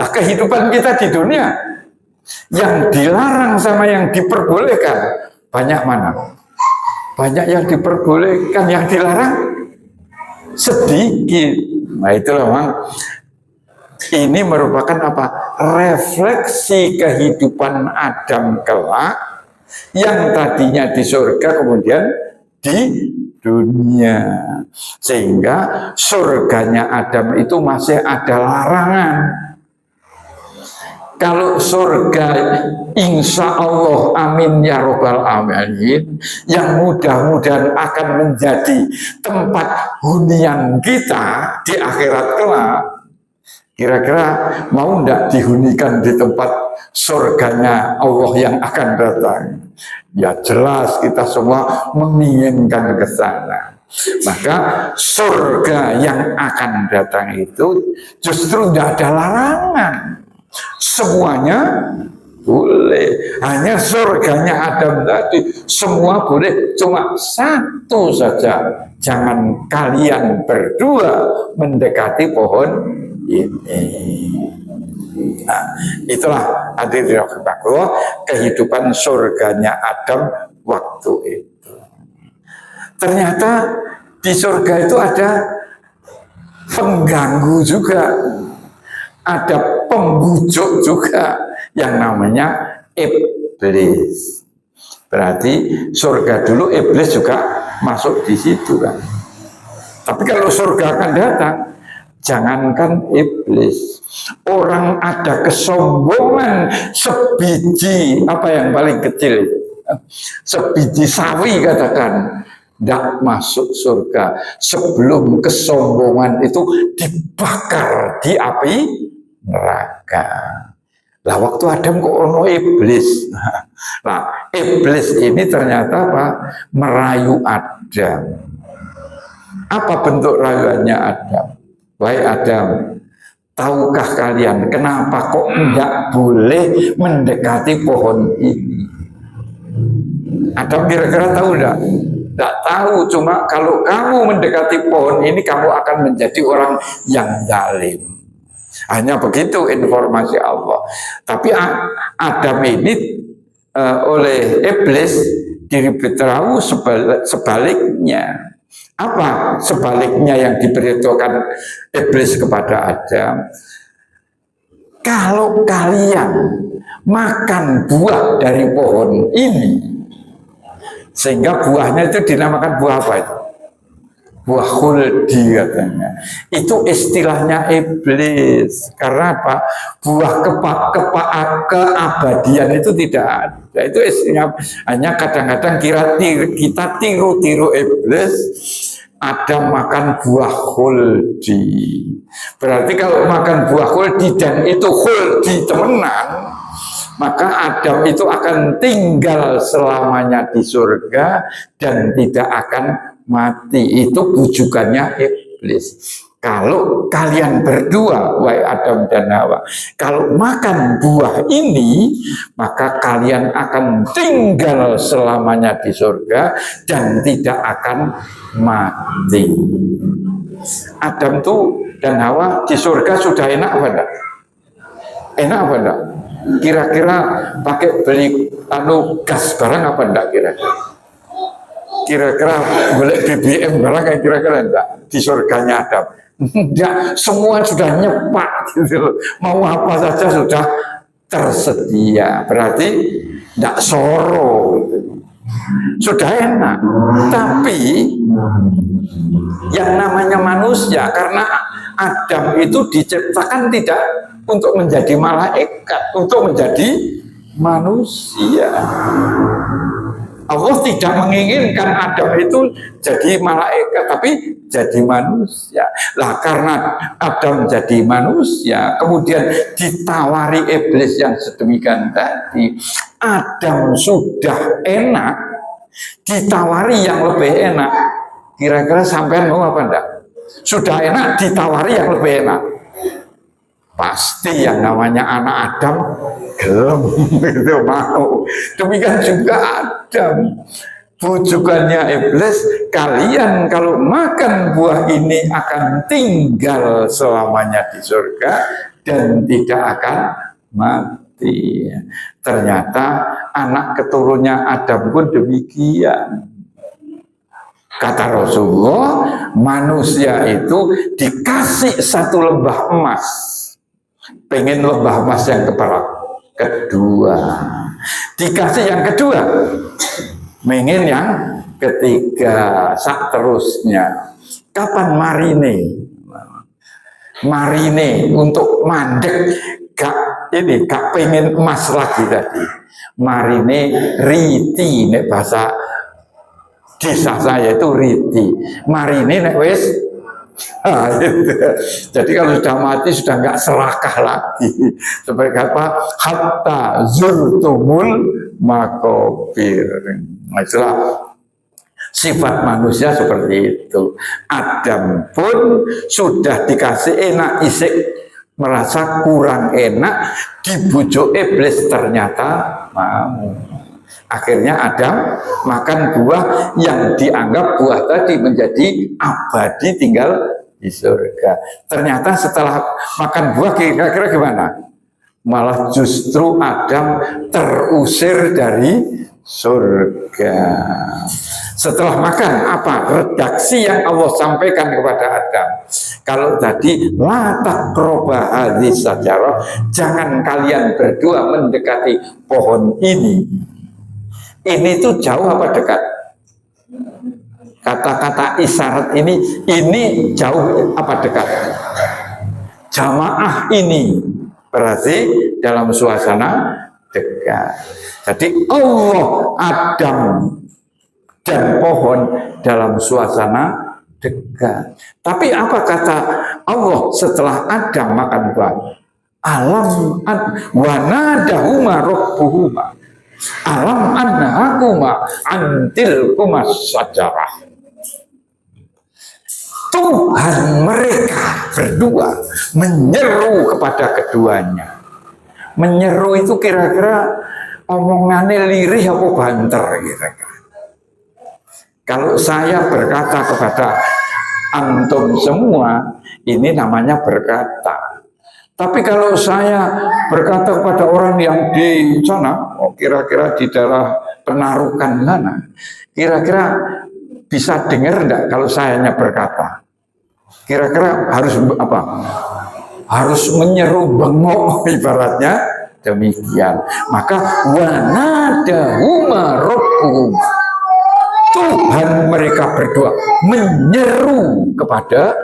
Nah, kehidupan kita di dunia, yang dilarang sama yang diperbolehkan, banyak mana? Banyak yang diperbolehkan, yang dilarang sedikit. Nah, itulah memang ini merupakan apa? Refleksi kehidupan Adam kelak yang tadinya di surga kemudian di dunia. Sehingga surganya Adam itu masih ada larangan. Kalau surga insya Allah amin ya robbal alamin, yang mudah-mudahan akan menjadi tempat hunian kita di akhirat kelak, kira-kira mau tidak dihunikan di tempat surganya Allah yang akan datang? Ya jelas kita semua menginginkan ke sana. Maka surga yang akan datang itu justru tidak ada larangan. Semuanya boleh. Hanya surganya Adam tadi semua boleh, cuma satu saja, jangan kalian berdua mendekati pohon ini. Nah, itulah hadirin rahimakumullah kehidupan surganya Adam waktu itu. Ternyata di surga itu ada pengganggu juga, ada pembujuk juga yang namanya iblis. Berarti surga dulu, iblis juga masuk di situ kan. Tapi kalau surga akan datang, jangankan iblis, orang ada kesombongan sebiji apa yang paling kecil, sebiji sawi katakan, tidak masuk surga sebelum kesombongan itu dibakar di api neraka. Lah waktu Adam kok ono iblis. Nah, iblis ini ternyata apa? Merayu Adam. Apa bentuk rayuannya Adam? Wahai Adam, tahukah kalian kenapa kok tidak boleh mendekati pohon ini? Adam kira-kira tahu enggak? Tidak tahu, cuma kalau kamu mendekati pohon ini kamu akan menjadi orang yang zalim. Hanya begitu informasi Allah. Tapi Adam ini oleh iblis diberitahu sebaliknya. Apa sebaliknya yang diberitahukan iblis kepada Adam? Kalau kalian makan buah dari pohon ini, sehingga buahnya itu dinamakan buah apa itu? Buah khuldi katanya. Itu istilahnya iblis. Karena apa? Buah keabadian itu tidak ada. Itu istilahnya, hanya kadang-kadang kita tiru-tiru iblis. Ada makan buah khuldi. Berarti kalau makan buah khuldi dan itu khuldi temenan, maka Adam itu akan tinggal selamanya di surga dan tidak akan mati. Itu bujukannya iblis. Kalau kalian berdua, wahai Adam dan Hawa, kalau makan buah ini, maka kalian akan tinggal selamanya di surga dan tidak akan mati. Adam tuh dan Hawa di surga sudah enak apa enggak? Enak apa enggak? Kira-kira pakai beli gas barang apa enggak kira-kira? Kira-kira boleh BBM barang kayak kira-kira enggak di surganya Adam? Enggak, semua sudah nyepak gitu. Mau apa saja sudah tersedia. Berarti enggak soro gitu. Sudah enak. Tapi yang namanya manusia, karena Adam itu diciptakan tidak untuk menjadi malaikat, untuk menjadi manusia. Allah tidak menginginkan Adam itu jadi malaikat, tapi jadi manusia. Lah karena Adam jadi manusia, kemudian ditawari iblis yang sedemikian tadi, Adam sudah enak, ditawari yang lebih enak. Kira-kira sampean mau apa enggak? Sudah enak, ditawari yang lebih enak. Pasti yang namanya anak Adam gelem itu mau. Demikian juga Adam. Bujukannya iblis, kalian kalau makan buah ini akan tinggal selamanya di surga dan tidak akan mati. Ternyata anak keturunnya Adam pun demikian. Kata Rasulullah, manusia itu dikasih satu lembah emas. Pengen lembah emas yang kedua. Dikasih yang kedua. Pengen yang ketiga. Sak terusnya. Kapan marine? Marine untuk mandek. Gak pengen emas lagi tadi. Marine riti, nek bahasa desa saya itu riti. Marine nek wis jadi kalau sudah mati sudah nggak serakah lagi. Seperti apa? Hatta zurtumul makobir. Nah, itulah sifat manusia seperti itu. Adam pun sudah dikasih enak isik, merasa kurang enak, dibujuk iblis ternyata mau. Akhirnya Adam makan buah yang dianggap buah tadi menjadi abadi tinggal di surga. Ternyata setelah makan buah kira-kira gimana? Malah justru Adam terusir dari surga. Setelah makan apa? Redaksi yang Allah sampaikan kepada Adam. Kalau tadi la taqrabu hadhihi syajarah, jangan kalian berdua mendekati pohon ini. Ini tuh jauh apa dekat? Kata-kata isyarat ini jauh apa dekat? Jamaah ini berarti dalam suasana dekat. Jadi Allah, Adam dan pohon dalam suasana dekat. Tapi apa kata Allah setelah Adam makan buah? Alam wa nadahuma rabbuhuma alam annahakuma antil kumas sajarah. Tuhan mereka berdua menyeru kepada keduanya. Menyeru itu kira-kira omongannya lirih apa banter kira-kira. Kalau saya berkata kepada antum semua, ini namanya berkata. Tapi kalau saya berkata kepada orang yang di sana, kira-kira di daerah Penarukan sana, kira-kira bisa dengar enggak kalau saya hanya berkata? Kira-kira harus apa? Harus menyeru bengok ibaratnya demikian. Maka wanadahuma rabbuhum, Tuhan mereka berdua menyeru kepada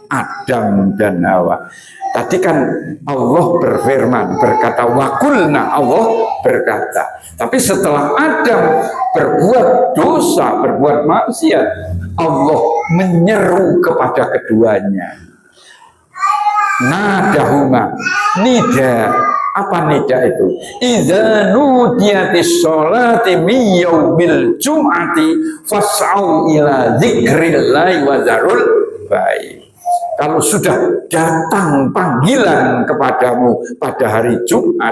Adam dan Hawa. Tadi kan Allah berfirman, berkata wakulna, Allah berkata. Tapi setelah Adam berbuat dosa, berbuat maksiat, Allah menyeru kepada keduanya. Nadahuma, nida. Apa nida itu? Idza nudiyatis sholati min yaumil jum'ati fas'au ila dzikrillahi wa dzarul bai'. Kalau sudah datang panggilan kepadamu pada hari Jumat,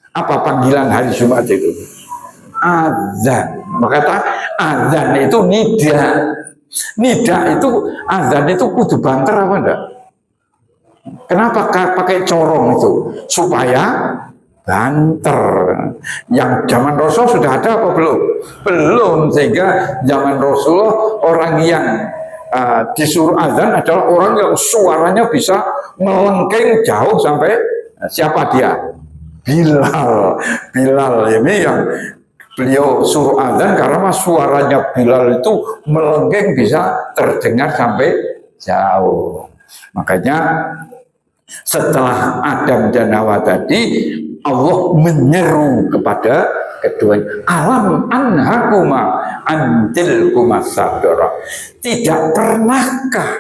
apa panggilan hari Jumat itu? Azan. Maka azan itu nida. Nida itu azan itu kudu banter apa enggak? Kenapa pakai corong itu? Supaya banter. Yang zaman Rasul sudah ada apa belum? Belum. Sehingga zaman Rasulullah orang yang disuruh azan adalah orang yang suaranya bisa melengking jauh sampai siapa dia? Bilal. Bilal ini yang beliau suruh azan karena suaranya Bilal itu melengking bisa terdengar sampai jauh. Makanya setelah Adam dan Hawa tadi Allah menyeru kepada keduanya, alam anhakuma antil kumasadara, tidak pernahkah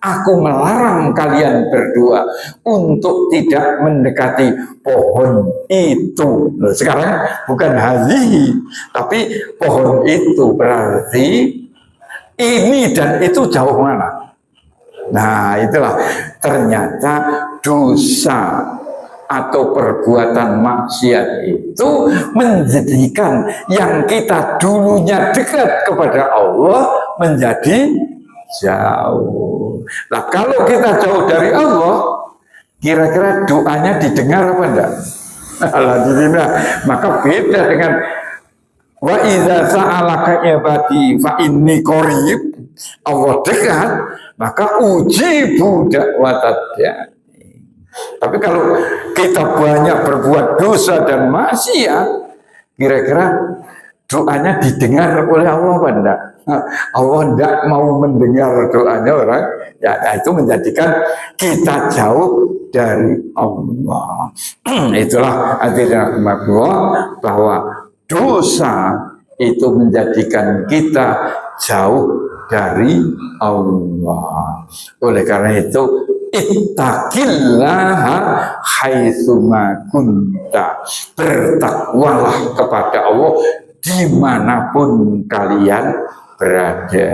aku melarang kalian berdua untuk tidak mendekati pohon itu. Sekarang bukan hazihi, tapi pohon itu berarti ini dan itu jauh mana? Nah itulah ternyata dosa atau perbuatan maksiat itu menjadikan yang kita dulunya dekat kepada Allah menjadi jauh. Nah kalau kita jauh dari Allah, kira-kira doanya didengar apa enggak? Alhamdulillah. Maka beda dengan wa idza sa'alaka ibadi fa inni qarib, Allah dekat, maka ujibu da'watad da'i. Tapi kalau kita banyak berbuat dosa dan maksiat, kira-kira doanya didengar oleh Allah apa enggak? Allah enggak mau mendengar doanya orang, ya itu menjadikan kita jauh dari Allah. Itulah artinya bahwa dosa itu menjadikan kita jauh dari Allah. Oleh karena itu, ittaqillaha haitsuma kunta. Bertakwalah kepada Allah dimanapun kalian berada.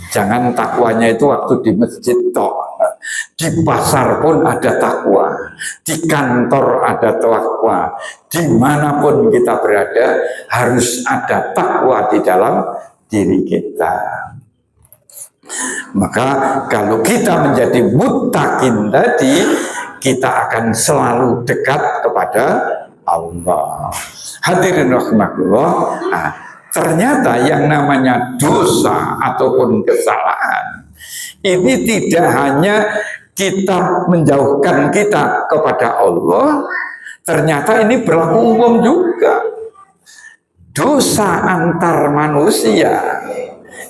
Jangan takwanya itu waktu di masjid tok. Di pasar pun ada takwa, di kantor ada takwa, dimanapun kita berada harus ada takwa di dalam diri kita. Maka kalau kita menjadi muttaqin tadi, kita akan selalu dekat kepada Allah. Hadirin rahimakumullah. Nah, ternyata yang namanya dosa ataupun kesalahan ini tidak hanya kita menjauhkan kita kepada Allah, ternyata ini berlaku umum juga. Dosa antar manusia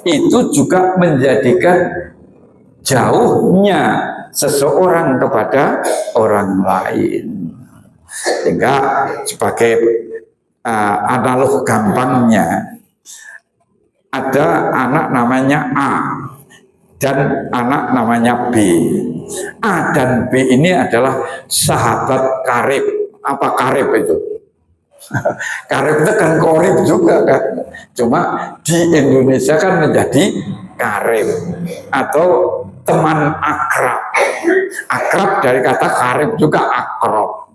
itu juga menjadikan jauhnya seseorang kepada orang lain. Sehingga sebagai analog gampangnya, ada anak namanya A dan anak namanya B. A dan B ini adalah sahabat karib. Apa karib itu? Karib itu kan korib juga kan. Cuma di Indonesia kan menjadi karib atau teman akrab. Akrab dari kata karib juga akrab.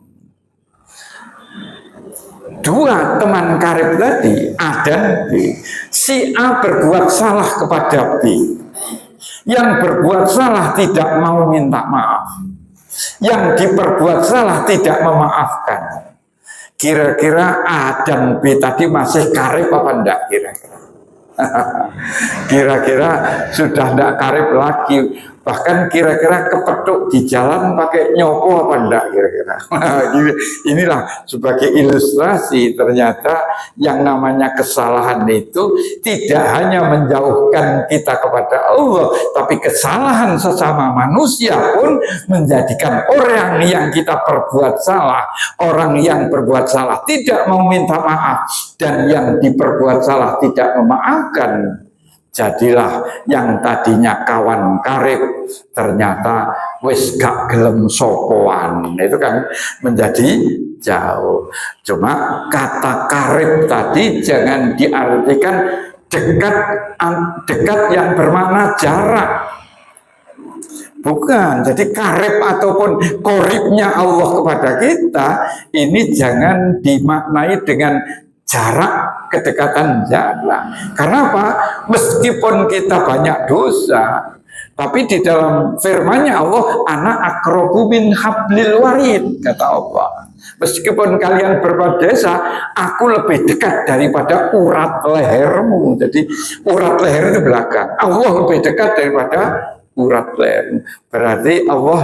Dua teman karib tadi, A dan B. Si A berbuat salah kepada B. Yang berbuat salah tidak mau minta maaf. Yang diperbuat salah tidak memaafkan. Kira-kira A dan B tadi masih karib apa enggak kira-kira? Kira-kira sudah enggak karib lagi. Bahkan kira-kira kepetuk di jalan pakai nyopo apa enggak kira-kira. Inilah sebagai ilustrasi, ternyata yang namanya kesalahan itu tidak hanya menjauhkan kita kepada Allah, tapi kesalahan sesama manusia pun menjadikan orang yang kita perbuat salah, orang yang berbuat salah tidak mau minta maaf, dan yang diperbuat salah tidak memaafkan. Jadilah yang tadinya kawan karib ternyata wis gak gelem sopoan. Itu kan menjadi jauh. Cuma kata karib tadi jangan diartikan dekat yang bermakna jarak. Bukan. Jadi karib ataupun koribnya Allah kepada kita ini jangan dimaknai dengan jarak, kedekatan jarak. Karena apa? Meskipun kita banyak dosa, tapi di dalam firman-Nya Allah, ana aqrabu min hablil warid, kata Allah. Meskipun kalian berbuat dosa, aku lebih dekat daripada urat lehermu. Jadi urat leher itu belakang. Allah lebih dekat daripada urat leher. Berarti Allah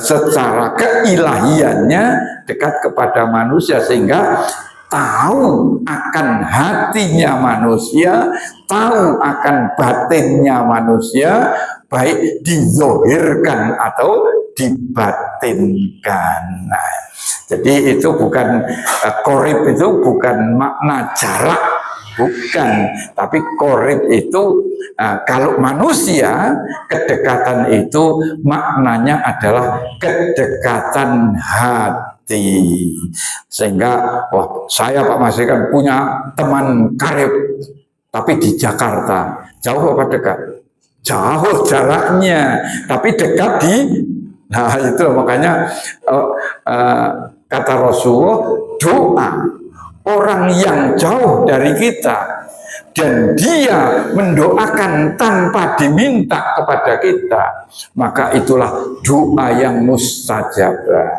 secara keilahiannya dekat kepada manusia, sehingga tahu akan hatinya manusia, tahu akan batinnya manusia, baik dizohirkan atau dibatinkan. Nah, jadi itu bukan korib, itu bukan makna jarak, bukan, tapi korib itu kalau manusia, kedekatan itu maknanya adalah kedekatan hati. Sehingga saya Pak Masri kan punya teman karib, tapi di Jakarta. Jauh apa dekat? Jauh jaraknya, tapi dekat di. Nah itu makanya kata Rasulullah, doa orang yang jauh dari kita dan dia mendoakan tanpa diminta kepada kita, maka itulah doa yang mustajabah.